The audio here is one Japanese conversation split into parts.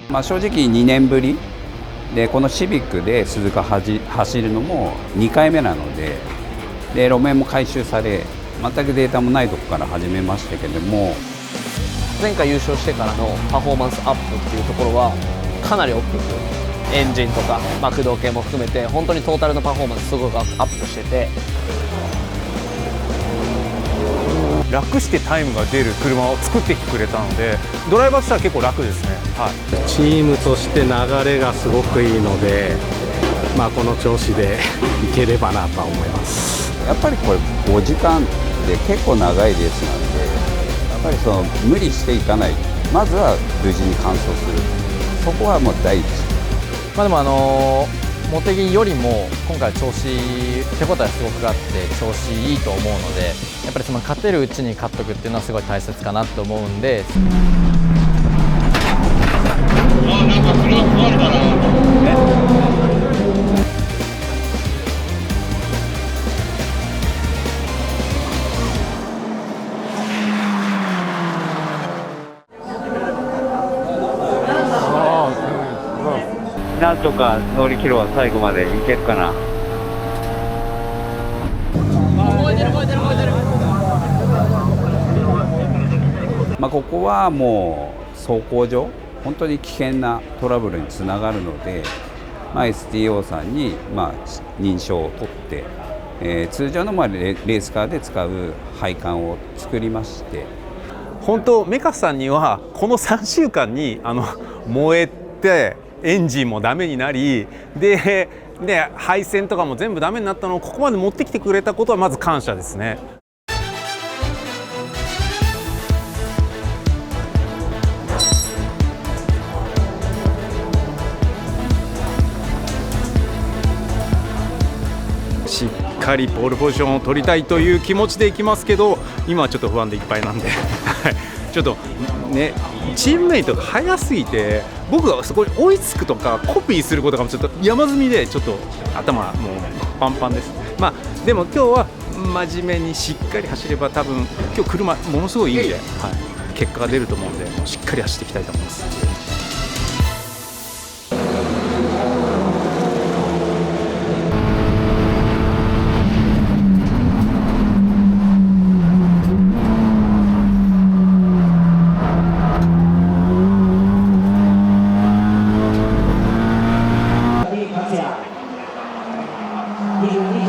正直2年ぶりでこのシビックで鈴鹿走るのも2回目なので、路面も改修され全くデータもないところから始めましたけども、前回優勝してからのパフォーマンスアップっていうところはかなり大きく、エンジンとか駆動系も含めて本当にトータルのパフォーマンスすごくアップしてて、楽してタイムが出る車を作ってきてくれたので、ドライバーとしては結構楽ですね。はい、チームとして流れがすごくいいので、この調子でいければなとは思います。やっぱりこれ5時間で結構長いレースなんで、やっぱり無理していかない、まずは無事に完走する、そこはもう第一。でも茂木よりも今回調子手応えすごくあって調子いいと思うので、やっぱり勝てるうちに勝っとくっていうのはすごい大切かなと思うんで。なんかそれは壊れたな。なんとか乗り切るは最後までいけるかな。ここはもう走行上本当に危険なトラブルにつながるので、STO さんに認証を取って、通常のレースカーで使う配管を作りまして、本当メカさんにはこの3週間に燃えてエンジンもダメになりで配線とかも全部ダメになったのをここまで持ってきてくれたことはまず感謝ですね。しっかりポールポジションを取りたいという気持ちでいきますけど、今はちょっと不安でいっぱいなんでちょっとね、チームメイトが速すぎて僕がそこに追いつくとかコピーすることがちょっと山積みでちょっと頭もうパンパンです。でも今日は真面目にしっかり走れば多分今日車ものすごいいいんで、結果が出ると思うんでしっかり走っていきたいと思います。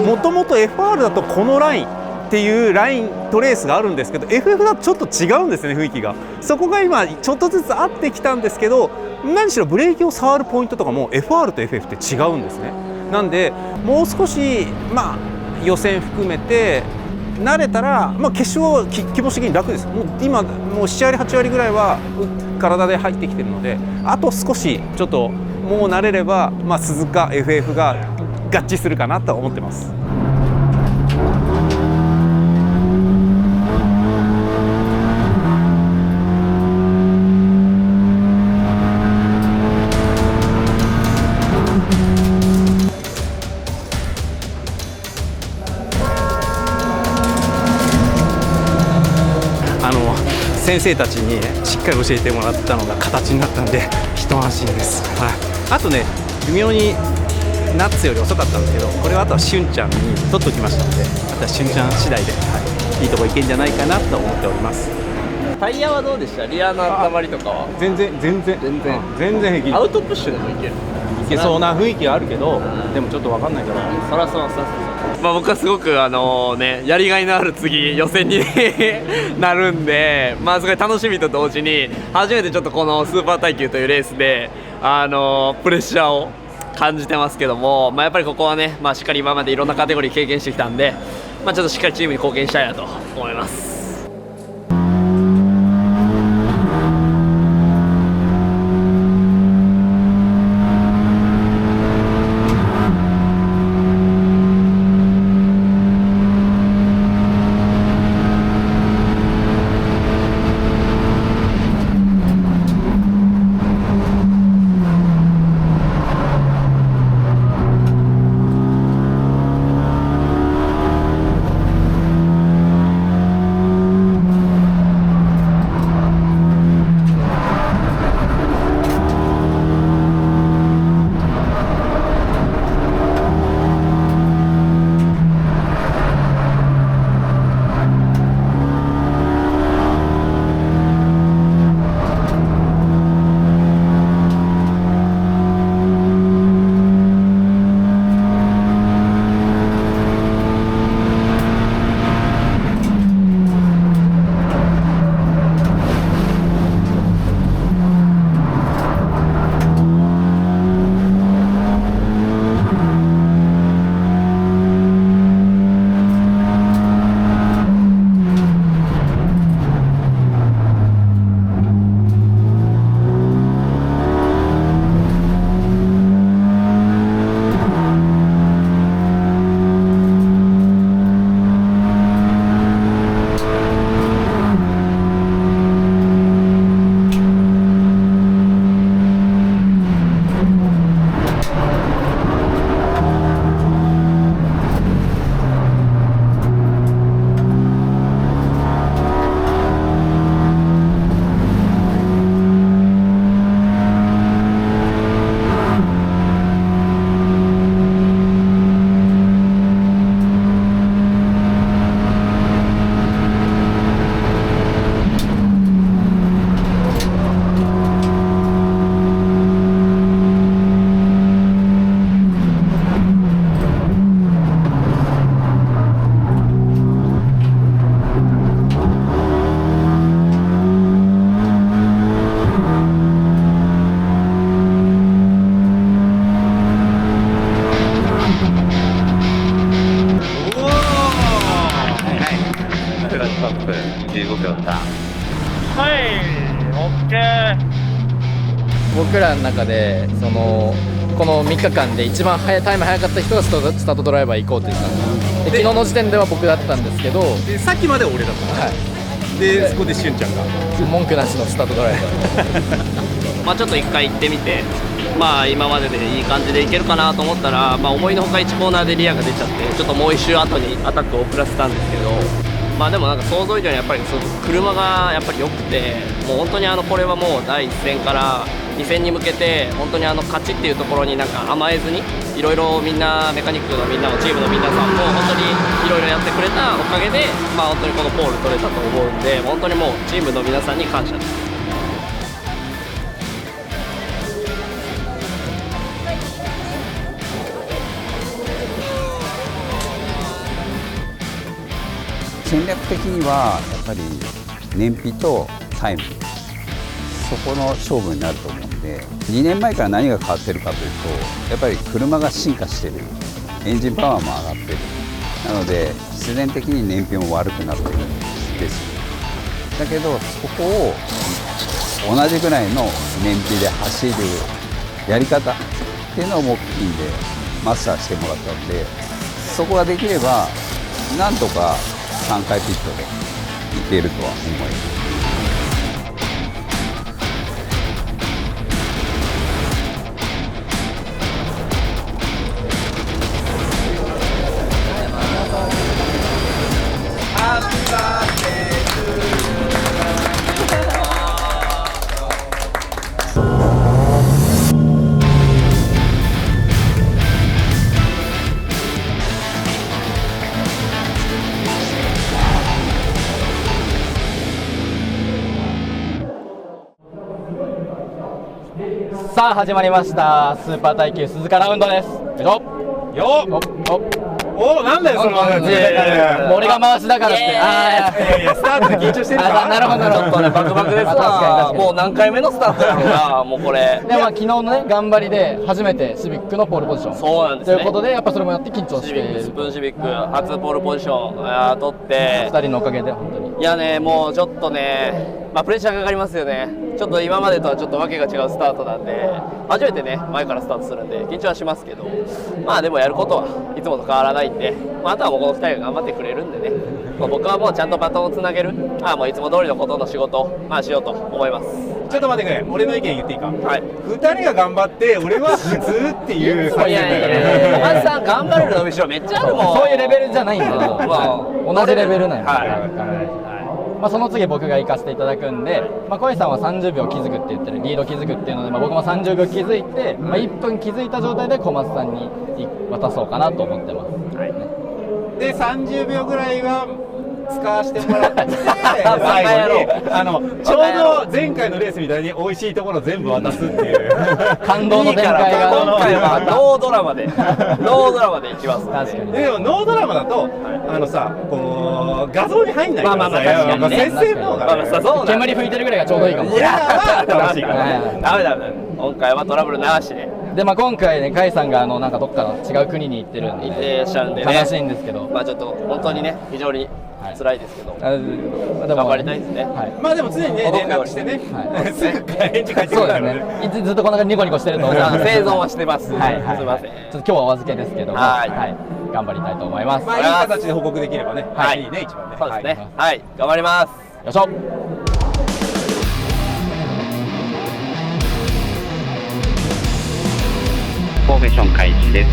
もともと FR だとこのラインっていうラインとレースがあるんですけど、 FF だとちょっと違うんですね、雰囲気が。そこが今ちょっとずつ合ってきたんですけど、何しろブレーキを触るポイントとかも FR と FF って違うんですね。なんでもう少し予選含めて慣れたら、決勝は気持ち的に楽です。もう今もう7割8割ぐらいは体で入ってきてるので、あと少しちょっともう慣れれば、鈴鹿 FF が合致するかなと思ってます。先生たちにしっかり教えてもらったのが形になったんで一安心です。あとね、微妙にナッツより遅かったんですけど、これはあとはしゅんちゃんに取っときましたので、あとはしゅんちゃん次第で、いいとこいけんじゃないかなと思っております。タイヤはどうでした？リアの温まりとかは全然平気。アウトプッシュでもいける、いけそうな雰囲気はあるけど、でもちょっと分かんないから。そらそう僕はすごくやりがいのある次予選になるんで、すごい楽しみと同時に初めてちょっとこのスーパー耐久というレースでプレッシャーを感じてますけども、やっぱりここはね、しっかり今までいろんなカテゴリー経験してきたんで、ちょっとしっかりチームに貢献したいなと思います。15秒ターン。はい、OK。僕らの中でこの3日間で一番タイム早かった人がスタートドライバー行こうって言ってたんです。で昨日の時点では僕だったんですけど、でさっきまでは俺だった、でそこでしゅんちゃんが文句なしのスタートドライバーまあちょっと一回行ってみて、まあ今まででいい感じでいけるかなと思ったら、まあ思いのほか1コーナーでリアが出ちゃって、ちょっともう一周後にアタックを遅らせたんですけど、まあでもなんか想像以上にやっぱり車がやっぱり良くて、もう本当にこれはもう第1戦から2戦に向けて本当に勝ちっていうところになんか甘えずに、いろいろみんなメカニックのみんなもチームの皆さんも本当にいろいろやってくれたおかげで、まあ本当にこのポール取れたと思うんで、本当にもうチームの皆さんに感謝です。戦略的にはやっぱり燃費とタイム、そこの勝負になると思うんで、2年前から何が変わってるかというと、やっぱり車が進化してる、エンジンパワーも上がってる、なので必然的に燃費も悪くなってるんですだけど、そこを同じぐらいの燃費で走るやり方っていうのを目標でマスターしてもらったので、そこができればなんとか3回ピットでいけるとは思います。さあ始まりましたスーパー耐久鈴鹿ラウンドです。よっよおなんだよそのもう俺が回しだからって。いやいやスタートで緊張してるからなるほどなるほど。ちょっとねバクバクですわ。もう何回目のスタートやろうな、もうこれ。で昨日のね頑張りで初めてシビックのポールポジション。そうなんですね。ということでやっぱそれもやって緊張しシている。ビックスプーンシビック初ポールポジション取って。2人のおかげで本当に。いやね、もうちょっとね、まあプレッシャーかかりますよね。ちょっと今までとはちょっとわけが違うスタートなんで、初めてね前からスタートするんで緊張はしますけど、まあでもやることはいつもと変わらないんで、まあ、あとはもうこの2人が頑張ってくれるんでね、まあ、僕はもうちゃんとバトンをつなげる、もういつも通りのことの仕事を、まあ、しようと思います。ちょっと待ってくれ、俺の意見言っていいか。はい。2人が頑張って俺は普通っていういやいやいや、小松さん頑張れるの後ろめっちゃあるもん。そういうレベルじゃないんだよ。同じレベルなんや。まあその次僕が行かせていただくんで、まあ、小井さんは30秒気づくって言ってる、リード気づくっていうので、まあ、僕も30秒気づいて、まあ、1分気づいた状態で小松さんに渡そうかなと思ってます、はい、で30秒ぐらいは使わせてもらって最後にちょうど前回のレースみたいに美味しいところ全部渡すっていう感動の展開が今回はノードラマでノードラマでいきます。確かに。でもノードラマだとさこう画像に入んないからさ、接戦の方が煙吹いてるぐらいがちょうどいいかも。いや楽しいからダメ今回はトラブルなしで。でまあ今回ね、甲斐さんがなんかどっかの違う国に行ってるんで、行ってらっしゃるんでね、悲しいんですけど、まあちょっと本当にね非常に辛いですけど、頑張りたいですね。まあでも常にね連絡してね、すぐ返事返ってくるからね。ずっとこんな感じニコニコしてると思う。生存はしてます。すみません。ちょっと今日はお預けですけど、はい頑張りたいと思います。まあいい形で報告できればね、はいいいね一番ね。そうですね。はい頑張ります。よいしょ。フォーメーション開始です。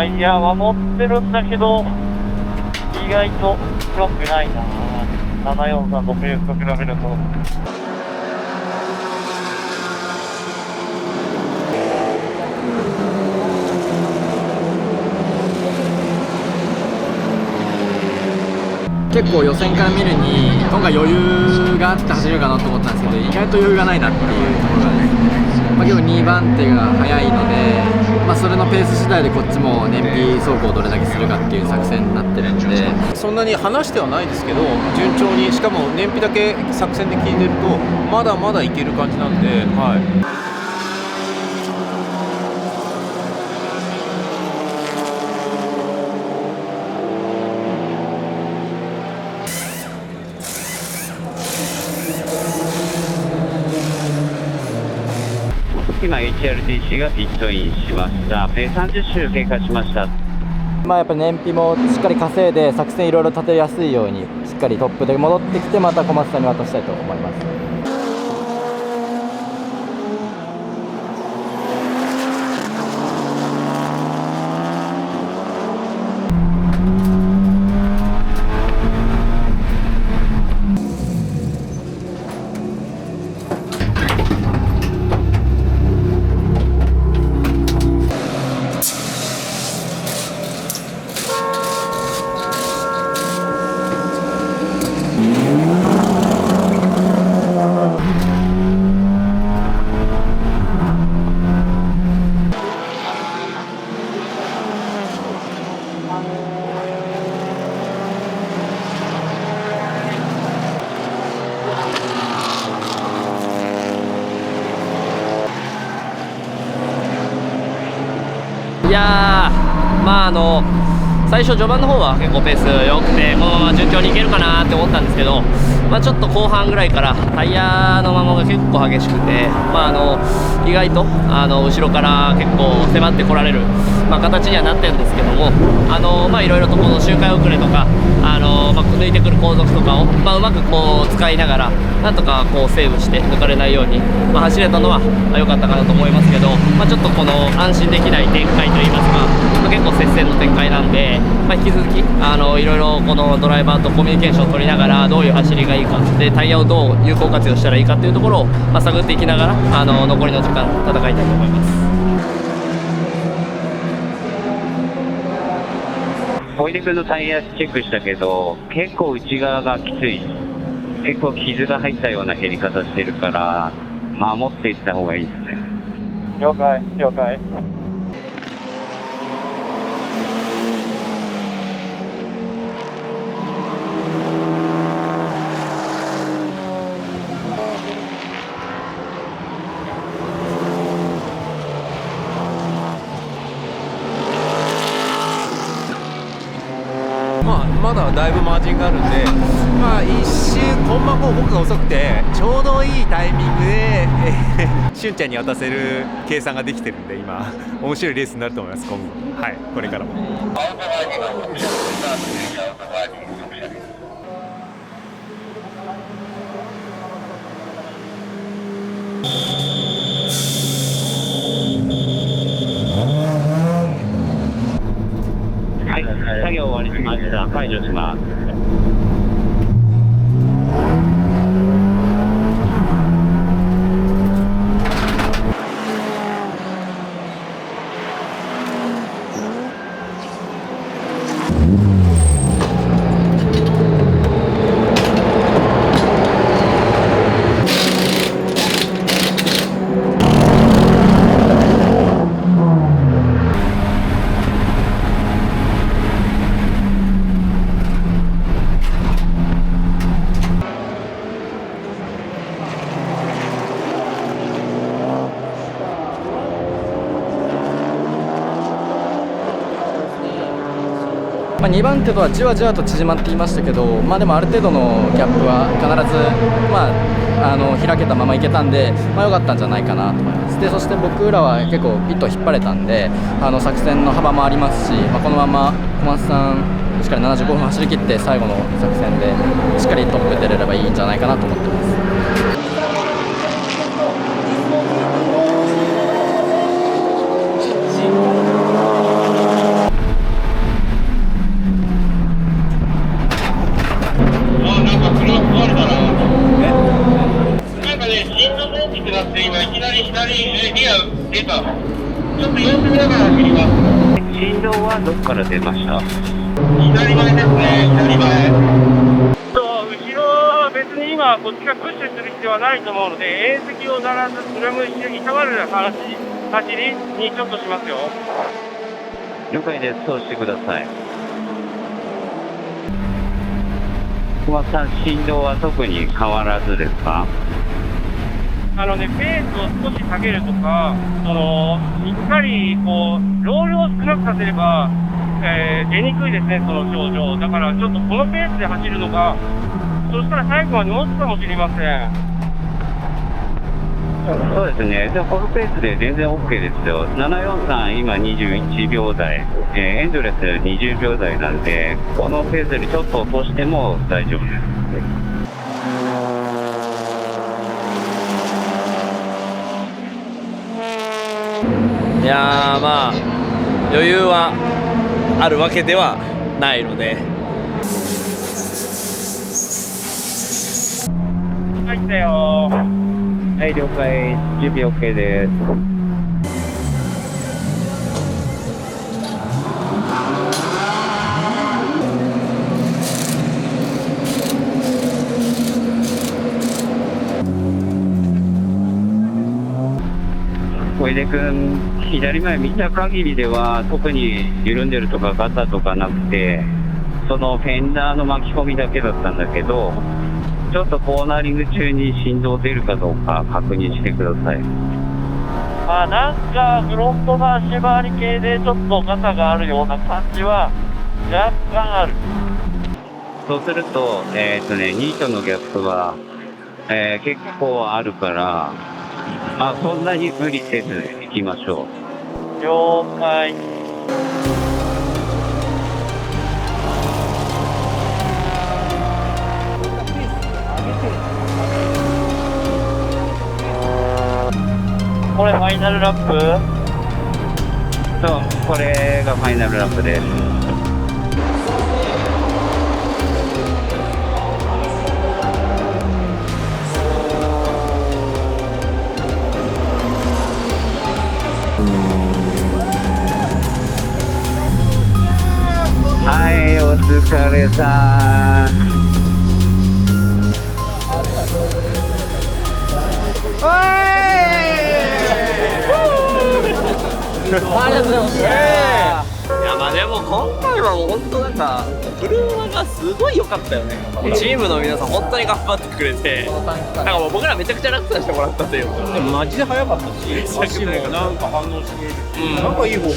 タイヤは持ってるんだけど、意外と良くないな。743とペースと比べると。結構予選から見るに今回余裕があって走れるかなと思ったんですけど、意外と余裕がないなっていうところがですね、結構2番手が速いので、それのペース次第でこっちも燃費走行をどれだけするかっていう作戦になってるんで、そんなに離してはないですけど、順調に、しかも燃費だけ作戦で聞いてるとまだまだいける感じなんで、はい。今 HRTC がピットインしました。30周経過しました。やっぱり燃費もしっかり稼いで作戦いろいろ立てやすいようにしっかりトップで戻ってきて、また小松さんに渡したいと思います。いやー、最初序盤の方は結構ペース良くてこのまま順調にいけるかなって思ったんですけど、ちょっと後半ぐらいからタイヤの摩耗が結構激しくて、意外と後ろから結構迫ってこられる、形にはなってるんですけども、いろいろとこの周回遅れとか、抜いてくる後続とかを、うまくこう使いながらなんとかこうセーブして抜かれないように、走れたのは良かったかなと思いますけど、ちょっとこの安心できない展開といいますか、結構接戦の展開なんで、引き続きいろいろこのドライバーとコミュニケーションを取りながらどういう走りがいいかで、タイヤをどう有効活用したらいいかというところを、探っていきながら残りの時間戦いたいと思います。小出君のタイヤチェックしたけど結構内側がきつい、結構傷が入ったような減り方してるから守っていった方がいいですね。了解了解。まだだいぶマージンがあるんで、一周コンマ4僕が遅くてちょうどいいタイミングで、しゅんちゃんに渡せる計算ができてるんで、今面白いレースになると思います。今後、はい、これからも。はい、作業終わりました。解除します。2番手とはじわじわと縮まっていましたけど、でもある程度のギャップは必ず、開けたままいけたんで、良かったんじゃないかなと思います。でそして僕らは結構ピットを引っ張れたんで、作戦の幅もありますし、このまま小松さんしっかり75分走り切って最後の作戦でしっかりトップ出れればいいんじゃないかなと思ってます。左、リア出た。ちょっと様子見ながら走ります。振動はどこから出ました？左前ですね、左前。後ろは別に今、こっちがプッシュする必要はないと思うので、縁石を鳴らす、それも一緒に下がる走りにちょっとしますよ。了解です。そうしてください。小松さん、振動は特に変わらずですか？ペースを少し下げるとか、しっかりこうロールを少なくさせれば、出にくいですね、その症状。だからちょっとこのペースで走るのが、そしたら最後まで持つかもしれません。そうですね。じゃあこのペースで全然 OK ですよ。743今21秒台、エンドレス20秒台なんで、このペースでちょっと落としても大丈夫です。いやー、まあ余裕はあるわけではないので。入ったよ。はい、了解。準備 OK です。小出君、左前見た限りでは特に緩んでるとかガタとかなくて、そのフェンダーの巻き込みだけだったんだけど、ちょっとコーナーリング中に振動出るかどうか確認してください。なんかフロントが縛り系でちょっとガタがあるような感じは若干ある。そうすると、2とのギャップは、結構あるから、そんなに無理せず行きましょう。了解。これファイナルラップ？そう、これがファイナルラップです。はい、お疲れさん。ありがとうございます。いや、まあでも今回はもう本当なんか車がすごい良かったよね。チームの皆さん本当に頑張ってくれて、なんかもう僕らめちゃくちゃ楽させてもらったというか。でもマジで速かったし、足もなんか反応してくれる、なんかいい方向に。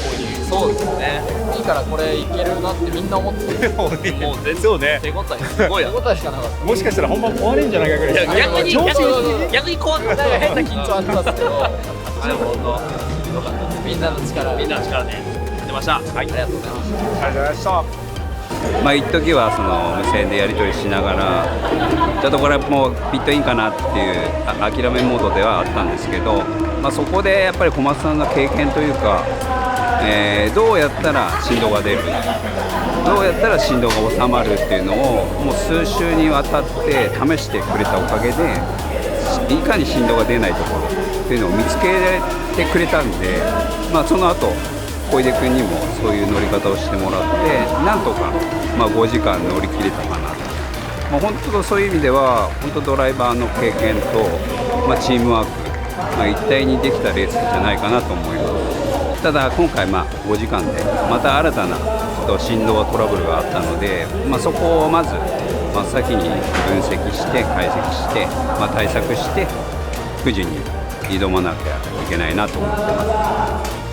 そうですね。いいからこれいけるなってみんな思ってる。もう全然そうね。手応えすごいや。手応えしかなかった。もしかしたら本番壊れるんじゃないかぐらい。いや逆に怖くない。変な緊張あったんですけど、でも本当良かったです。みんなの力で出ました。はい、ありがとうございました。ありがとうございました。一時はその無線でやり取りしながらちょっとこれもうピットインかなっていう諦めモードではあったんですけど、そこでやっぱり小松さんの経験というか、どうやったら振動が出る、どうやったら振動が収まるっていうのをもう数週にわたって試してくれたおかげで、いかに振動が出ないところっていうのを見つけてくれたんで、その後小出君にもそういう乗り方をしてもらってなんとか5時間乗り切れたかなと、本当そういう意味では本当ドライバーの経験と、チームワーク、一体にできたレースじゃないかなと思います。ただ今回5時間でまた新たな振動トラブルがあったので、そこをまず真っ先に分析して解析して、対策して富士に挑まなきゃいけないなと思ってます。